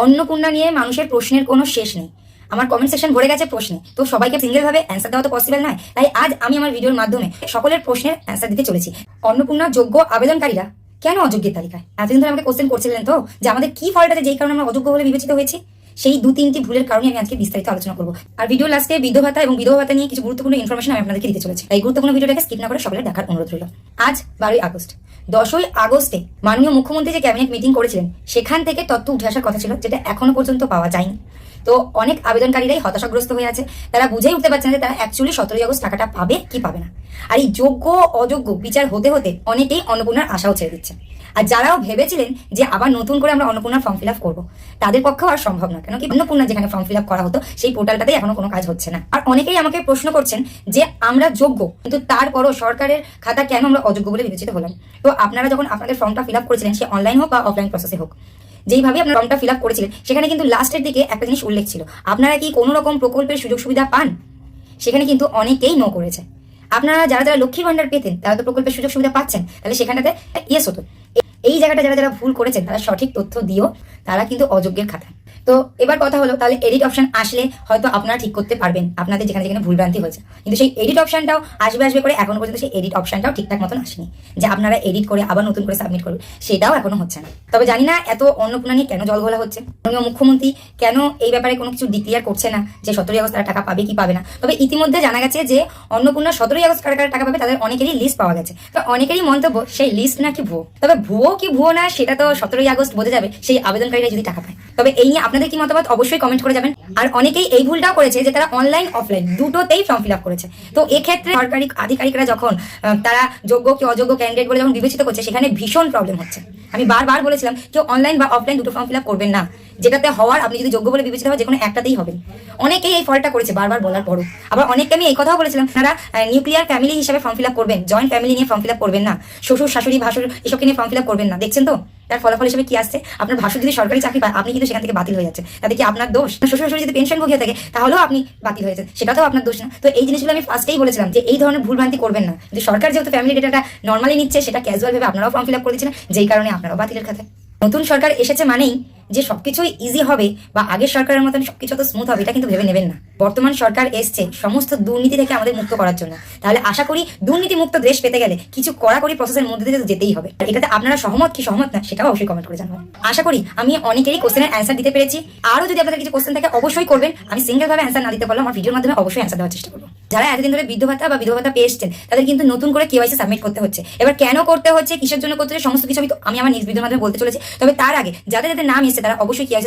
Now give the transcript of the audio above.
অন্নপূর্ণা নিয়ে মানুষের প্রশ্নের কোনো শেষ নেই। আমার কমেন্ট সেকশন ভরে গেছে প্রশ্নে, তো সবাইকে সিঙ্গেল ভাবে অ্যান্সার দেওয়া তো পসিবল নয়। তাই আজ আমি আমার ভিডিওর মাধ্যমে সকলের প্রশ্নের অ্যান্সার দিতে চলেছি। অন্নপূর্ণা যোগ্য আবেদনকারীরা কেন অযোগ্যের তালিকায়? এতদিন ধরে আমাকে কোশ্চেন করছিলেন তো যে আমাদের কি ফল্ট আছে যেই কারণে আমরা অযোগ্য বলে বিবেচিত হয়েছি। সেই 2-3টি ভুলের কারণে আমি আজকে বিস্তারিত আলোচনা করবো। আর ভিডিও লাস্টে বিধবা ভাতা এবং বিধবা ভাতা নিয়ে কিছু গুরুত্বপূর্ণ ইনফরমেশন আমি আপনাদেরকে দিতে চলেছি। তাই গুরুত্বপূর্ণ ভিডিওটাকে স্কিপ না করে সকলের দেখার অনুরোধ রইল। আজ 12ই আগস্ট। 10ই আগস্টে মাননীয় মুখ্যমন্ত্রী যে ক্যাবিনেট মিটিং করেছিলেন সেখান থেকে তথ্য উঠে আসার কথা ছিল, যেটা এখনো পর্যন্ত পাওয়া যায়নি। তো অনেক আবেদনকারীরাই হতাশাগ্রস্ত হয়ে আছে। তারা বুঝেই উঠতে পারছে না যে তারা অ্যাকচুয়ালি 17ই আগস্ট টাকাটা পাবে কি পাবে না। আর এই যোগ্য অযোগ্য বিচার হতে হতে অনেকেই অন্নপূর্ণার আশাও ছেড়ে দিচ্ছে। আর যারাও ভেবেছিলেন যে আবার নতুন করে আমরা অন্নপূর্ণার ফর্ম ফিল আপ করবো, তাদের পক্ষেও আর সম্ভব না। কেন কি অন্নপূর্ণা যেখানে ফর্ম ফিল আপ করা হতো সেই পোর্টালটাতেই এখনো কোনো কাজ হচ্ছে না। আর অনেকেই আমাকে প্রশ্ন করছেন যে আমরা যোগ্য, কিন্তু তারপরও সরকারের খাতা কেন আমরা অযোগ্য বলে বিবেচিত হলাম। তো আপনারা যখন আপনাদের ফর্মটা ফিল আপ করেছিলেন, সে অনলাইন হোক বা অফলাইন প্রসেসে হোক, যেইভাবে আপনার ফর্মটা ফিল আপ করেছিলেন সেখানে কিন্তু লাস্টের দিকে একটা জিনিস উল্লেখ ছিল, আপনারা কি কোনো রকম প্রকল্পের সুযোগ সুবিধা পান? সেখানে কিন্তু অনেকেই নো করেছে। আপনারা যারা যারা লক্ষ্মীর ভান্ডার পেতেন তারা তো প্রকল্পের সুযোগ সুবিধা পাচ্ছেন, তাহলে সেখানটাতে ইয়েস হতো। এই জায়গাটা যারা যারা ভুল করেছেন তারা সঠিক তথ্য দিও, তারা কিন্তু অযোগ্যের খাতায়। তো এবার কথা হলো, তাহলে এডিট অপশন আসলে হয়তো আপনারা ঠিক করতে পারবেন আপনাদের যেখানে যেখানে ভুলভ্রান্তি হয়েছে। কিন্তু সেই এডিট অপশনটাও আসবে আসবে করে এখনো পর্যন্ত সেই এডিট অপশনটাও ঠিকঠাক মতন আসেনি, যে আপনারা এডিট করে আবার নতুন করে সাবমিট করবেন, সেটাও এখনো হচ্ছে না। তবে জানি না এত অন্নপূর্ণা নিয়ে কেন জলঘোলা হচ্ছে, মাননীয় মুখ্যমন্ত্রী কেন এই ব্যাপারে কোনো কিছু ডিক্লিয়ার করছে না যে 17ই আগস্ট তারা টাকা পাবে কি পাবে না। তবে ইতিমধ্যে জানা গেছে যে অন্নপূর্ণা 17ই আগস্ট কারা কারা টাকা পাবে তাদের অনেকেরই লিস্ট পাওয়া গেছে। তো অনেকেরই মন্তব্য সেই লিস্ট নাকি ভুয়ো। তবে ভুয়ো কি ভুয়ো না সেটা তো 17ই আগস্ট বোঝা যাবে সেই আবেদনকারীরা যদি টাকা পায়। তবে এই নিয়ে আপনাদের কি মতামত অবশ্যই কমেন্ট করে যাবেন। আর অনেকেই এই ভুলটাও করেছে যে তারা অনলাইন অফলাইন দুটোতেই ফর্ম ফিল আপ করেছে। তো এক্ষেত্রে সরকারি আধিকারিকরা যখন তারা যোগ্য কি অযোগ্য ক্যান্ডিডেট বলে যখন বিবেচিত করছে, সেখানে ভীষণ প্রবলেম হচ্ছে। আমি বারবার বলেছিলাম কেউ অনলাইন বা অফলাইন দুটো ফর্ম ফিল আপ করবেন না, যেটাতে হওয়ার আপনি যদি যোগ্য বলে বিবেচিত হয় যে কোনো একটাতেই হবেন। অনেকেই এই ফলটা করেছে বারবার বলার পরও। আবার অনেককে আমি এই কথাও বলেছিলাম তারা নিউক্লিয়ার ফ্যামিলি হিসেবে ফর্ম ফিল আপ করবেন, জয়েন্ট ফ্যামিলি নিয়ে ফর্ম ফিল আপ করবেন না, শ্বশুর শাশুড়ি ভাসুর এসবকে নিয়ে ফর্ম ফিল আপ করবেন না। দেখছেন তো তার ফলাফল হিসেবে কি আসছে? আপনার ভাসুর যদি সরকারি চাকরি পায় আপনি কিন্তু সেখান থেকে বাতিল হয়ে যাচ্ছে। তাতে কি আপনার দোষ? শ্বশুর শাশুড়ি যদি পেনশন ভোগিয়ে থাকে তাহলেও আপনি বাতিল হয়েছে, সেটা তো আপনার দোষ না। তো এই জিনিসগুলো আমি ফার্স্টেই বলেছিলাম যে এই ধরনের ভুলভ্রান্তি করবেন না। কিন্তু সরকার যেহেতু ফ্যামিলি ডেটাটা নর্মালি নিচ্ছে, সেটা ক্যাজুয়াল ভেবে আপনারাও ফর্ম ফিল আপ করে দিচ্ছেন, যেই কারণে আপনারাও বাতিলের খাতায়। নতুন সরকার এসেছে মানেই যে সবকিছুই ইজি হবে বা আগের সরকারের মতন সবকিছু তো স্মুথ হবে, এটা কিন্তু ভেবে নেবেন না। বর্তমান সরকার এসছে সমস্ত দুর্নীতি থেকে আমাদের মুক্ত করার জন্য। তাহলে আশা করি দুর্নীতি মুক্ত দেশ পেতে গেলে কিছু কড়াকড়ি প্রসেসের মধ্যে দিয়ে তো যেতেই হবে। এটাতে আপনারা সহমত কি সহমত না সেটাও অবশ্যই কমেন্ট করে জানাবেন। আশা করি আমি অনেকেরই কোশ্চেনের অ্যান্সার দিতে পেরেছি। আরও যদি আপনাদের কিছু কোশ্চেন থাকে অবশ্যই করবেন। আমি সিঙ্গেল ভাবে অ্যান্সার না দিতে পারলাম, আমার ভিডিওর মাধ্যমে অবশ্যই অ্যান্সার দেওয়ার চেষ্টা করবো। যারা এতদিন ধরে বৃদ্ধ ভাতা বা বিধবা ভাতা পেয়ে এসছেন তাদের কিন্তু নতুন করে কেওয়াইসি সাবমিট করতে হচ্ছে। এবার কেন করতে হচ্ছে, কিসের জন্য করতে হচ্ছে, সমস্ত কিছু আমি আমার নিজ ভিডিওর মাধ্যমে বলতে চলেছি। তবে তার আগে যাদের যাদের নাম এসেছে তারা অবশ্যই কেওয়াইসি